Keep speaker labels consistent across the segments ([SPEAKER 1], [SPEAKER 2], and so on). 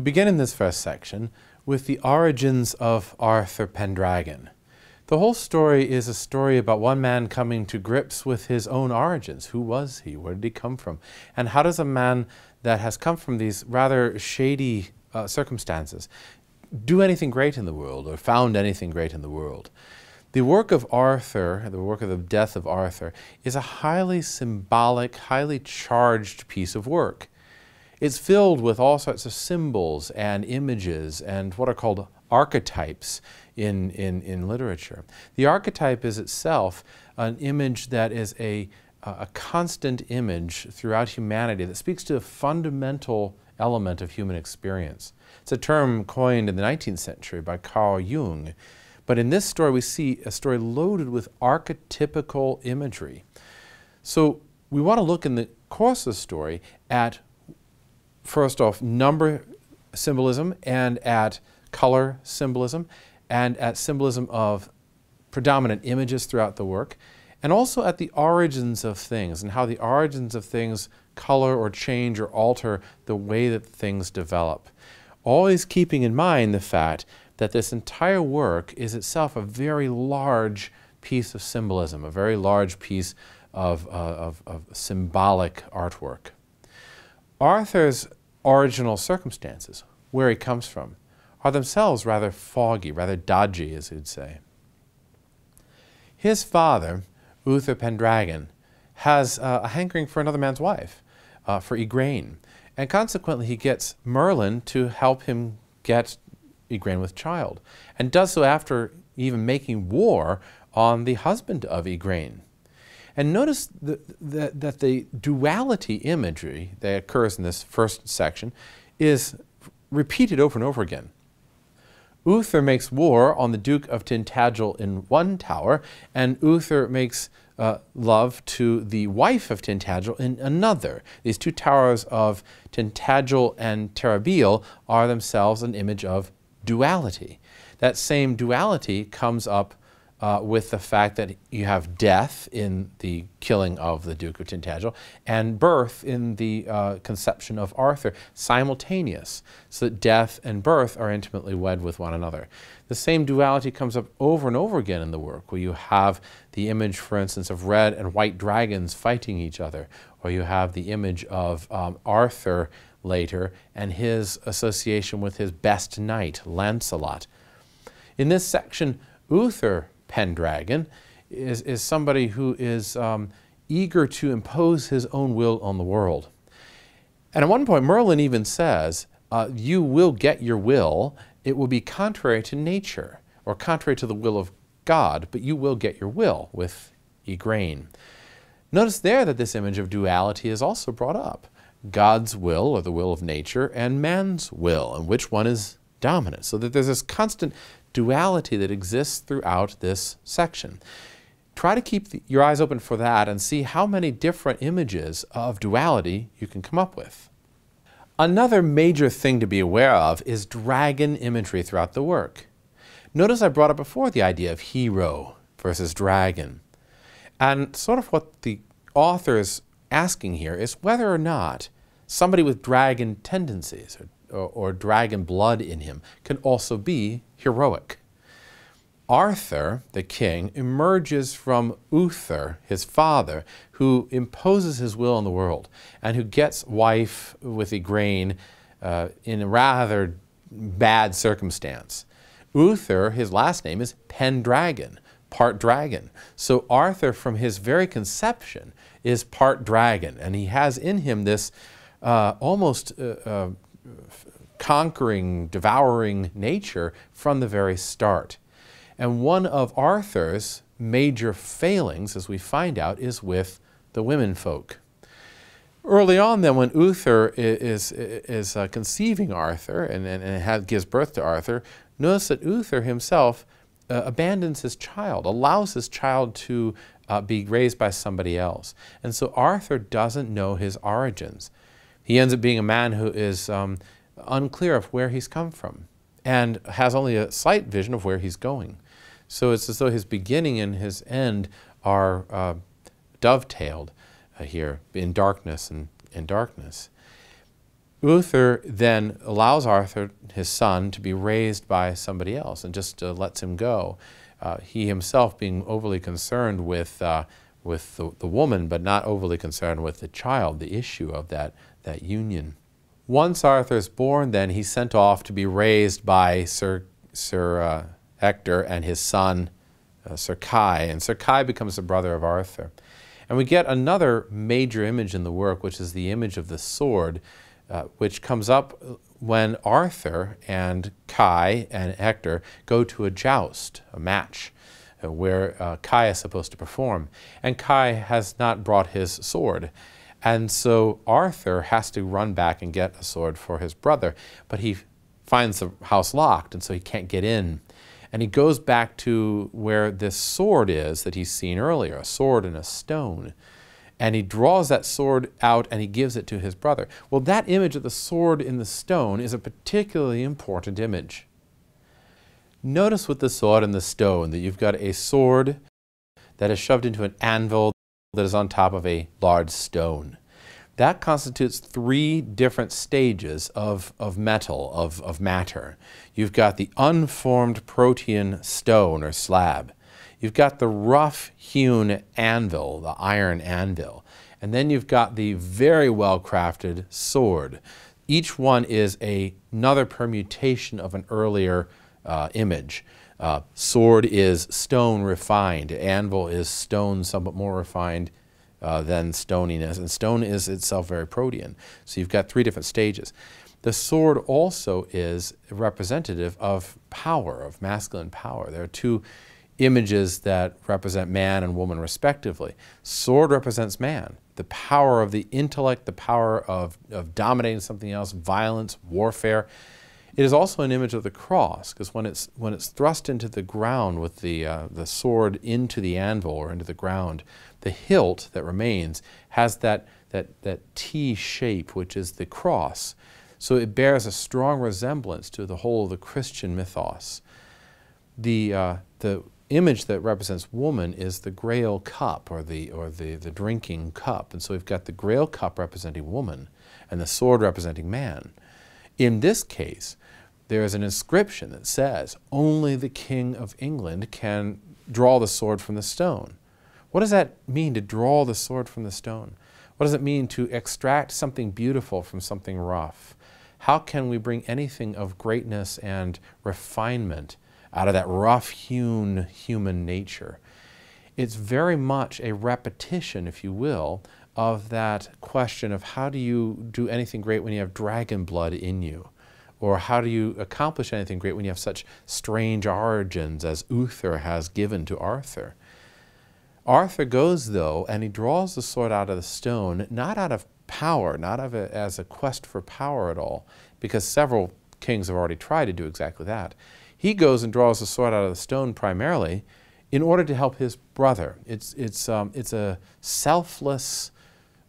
[SPEAKER 1] begin in this first section with the origins of Arthur Pendragon. The whole story is a story about one man coming to grips with his own origins. Who was he? Where did he come from? And how does a man that has come from these rather shady circumstances do anything great in the world, or found anything great in the world? The work of Arthur, the work of the death of Arthur, is a highly symbolic, highly charged piece of work. It's filled with all sorts of symbols and images and what are called archetypes in literature. The archetype is itself an image that is a constant image throughout humanity that speaks to a fundamental element of human experience. It's a term coined in the 19th century by Carl Jung. But in this story, we see a story loaded with archetypical imagery. So we want to look in the course of the story at, first off, number symbolism and at color symbolism and at symbolism of predominant images throughout the work, and also at the origins of things and how the origins of things color or change or alter the way that things develop. Always keeping in mind the fact that this entire work is itself a very large piece of symbolism, a very large piece of symbolic artwork. Arthur's original circumstances, where he comes from, are themselves rather foggy, rather dodgy, as you'd say. His father, Uther Pendragon, has a hankering for another man's wife, for Igraine, and consequently he gets Merlin to help him get Igraine with child, and does so after even making war on the husband of Igraine. And notice that the duality imagery that occurs in this first section is repeated over and over again. Uther makes war on the Duke of Tintagel in one tower, and Uther makes love to the wife of Tintagel in another. These two towers of Tintagel and Terabeel are themselves an image of duality. That same duality comes up with the fact that you have death in the killing of the Duke of Tintagel and birth in the conception of Arthur, simultaneous, so that death and birth are intimately wed with one another. The same duality comes up over and over again in the work, where you have the image, for instance, of red and white dragons fighting each other, or you have the image of Arthur later and his association with his best knight, Lancelot. In this section, Uther Pendragon is somebody who is eager to impose his own will on the world. And at one point, Merlin even says, you will get your will. It will be contrary to nature, or contrary to the will of God, but you will get your will with Igraine. Notice there that this image of duality is also brought up. God's will, or the will of nature, and man's will, and which one is dominant. So that there's this constant duality that exists throughout this section. Try to keep your eyes open for that and see how many different images of duality you can come up with. Another major thing to be aware of is dragon imagery throughout the work. Notice I brought up before the idea of hero versus dragon. And sort of what the author is asking here is whether or not somebody with dragon tendencies or dragon blood in him can also be heroic. Arthur, the king, emerges from Uther, his father, who imposes his will on the world and who gets wife with Igraine in a rather bad circumstance. Uther, his last name is Pendragon, part dragon. So Arthur, from his very conception, is part dragon, and he has in him this almost conquering, devouring nature from the very start. And one of Arthur's major failings, as we find out, is with the womenfolk. Early on then, when Uther is conceiving Arthur and gives birth to Arthur, notice that Uther himself abandons his child, allows his child to be raised by somebody else. And so Arthur doesn't know his origins. He ends up being a man who is unclear of where he's come from and has only a slight vision of where he's going. So it's as though his beginning and his end are dovetailed here in darkness and darkness. Uther then allows Arthur, his son, to be raised by somebody else and just lets him go. He himself being overly concerned with the woman, but not overly concerned with the child, the issue of that union. Once Arthur is born, then he's sent off to be raised by Sir Ector and his son, Sir Kai. And Sir Kai becomes the brother of Arthur. And we get another major image in the work, which is the image of the sword, which comes up when Arthur and Kai and Hector go to a joust, a match, where Kai is supposed to perform. And Kai has not brought his sword. And so Arthur has to run back and get a sword for his brother, but he finds the house locked, and so he can't get in. And he goes back to where this sword is that he's seen earlier, a sword and a stone. And he draws that sword out and he gives it to his brother. Well, that image of the sword in the stone is a particularly important image. Notice with the sword and the stone that you've got a sword that is shoved into an anvil that is on top of a large stone. That constitutes three different stages of metal, of matter. You've got the unformed protean stone or slab. You've got the rough-hewn anvil, the iron anvil. And then you've got the very well-crafted sword. Each one is another permutation of an earlier image. Sword is stone refined. Anvil is stone somewhat more refined than stoniness. And stone is itself very protean. So you've got three different stages. The sword also is representative of power, of masculine power. There are two images that represent man and woman respectively. Sword represents man, the power of the intellect, the power of dominating something else, violence, warfare. It is also an image of the cross, because when it's thrust into the ground with the sword into the anvil or into the ground, the hilt that remains has that T shape, which is the cross. So it bears a strong resemblance to the whole of the Christian mythos. The image that represents woman is the Grail cup, or the drinking cup. And so we've got the Grail cup representing woman and the sword representing man. In this case, there is an inscription that says, only the King of England can draw the sword from the stone. What does that mean, to draw the sword from the stone? What does it mean to extract something beautiful from something rough? How can we bring anything of greatness and refinement out of that rough-hewn human nature? It's very much a repetition, if you will, of that question of how do you do anything great when you have dragon blood in you? Or how do you accomplish anything great when you have such strange origins as Uther has given to Arthur? Arthur goes, though, and he draws the sword out of the stone, not out of power, not as a quest for power at all, because several kings have already tried to do exactly that. He goes and draws the sword out of the stone primarily in order to help his brother. It's a selfless,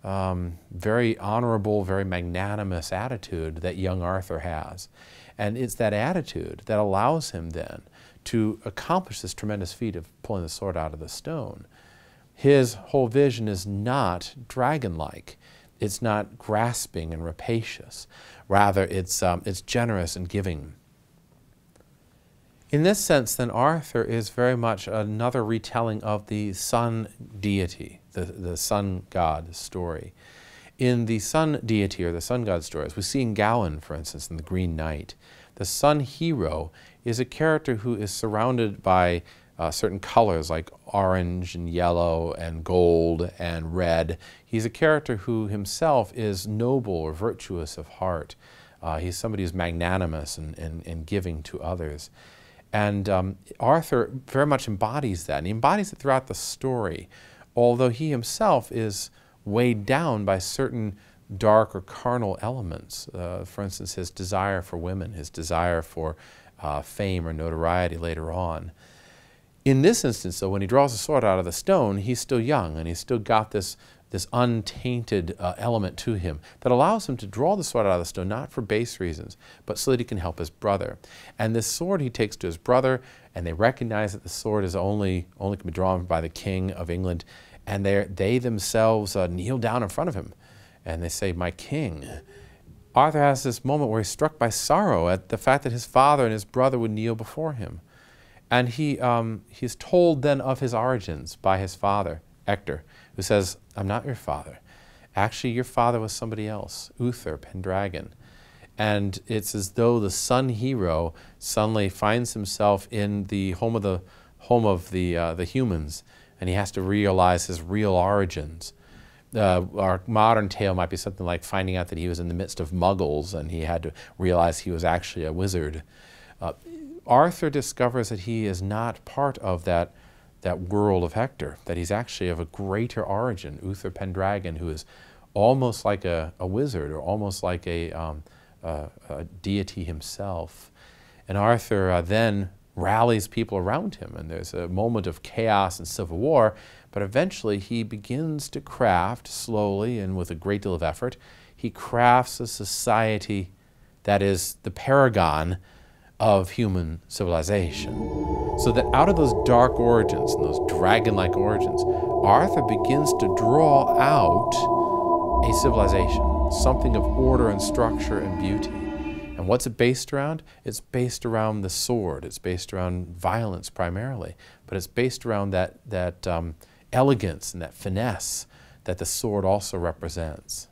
[SPEAKER 1] very honorable, very magnanimous attitude that young Arthur has. And it's that attitude that allows him then to accomplish this tremendous feat of pulling the sword out of the stone. His whole vision is not dragon-like. It's not grasping and rapacious. Rather, it's generous and giving. In this sense, then, Arthur is very much another retelling of the sun deity, the sun god story. In the sun deity, or the sun god stories, we see in Gawain, for instance, in The Green Knight, the sun hero is a character who is surrounded by certain colors like orange and yellow and gold and red. He's a character who himself is noble or virtuous of heart. He's somebody who's magnanimous and giving to others. And Arthur very much embodies that, and he embodies it throughout the story, although he himself is weighed down by certain dark or carnal elements. For instance, his desire for women, his desire for fame or notoriety later on. In this instance, though, when he draws the sword out of the stone, he's still young, and he's still got this untainted element to him that allows him to draw the sword out of the stone, not for base reasons, but so that he can help his brother. And this sword he takes to his brother, and they recognize that the sword is only can be drawn by the King of England, and they themselves kneel down in front of him, and they say, "My king." Arthur has this moment where he's struck by sorrow at the fact that his father and his brother would kneel before him. And he's told then of his origins by his father, Hector, who says, I'm not your father. Actually, your father was somebody else, Uther Pendragon. And it's as though the sun hero suddenly finds himself in the home of the humans, and he has to realize his real origins. Our modern tale might be something like finding out that he was in the midst of muggles and he had to realize he was actually a wizard. Arthur discovers that he is not part of that world of Hector, that he's actually of a greater origin, Uther Pendragon, who is almost like a wizard or almost like a deity himself. And Arthur then rallies people around him, and there's a moment of chaos and civil war, but eventually he begins to craft, slowly and with a great deal of effort, he crafts a society that is the paragon of human civilization. So that out of those dark origins and those dragon-like origins, Arthur begins to draw out a civilization, something of order and structure and beauty. And what's it based around? It's based around the sword. It's based around violence primarily, but it's based around that elegance and that finesse that the sword also represents.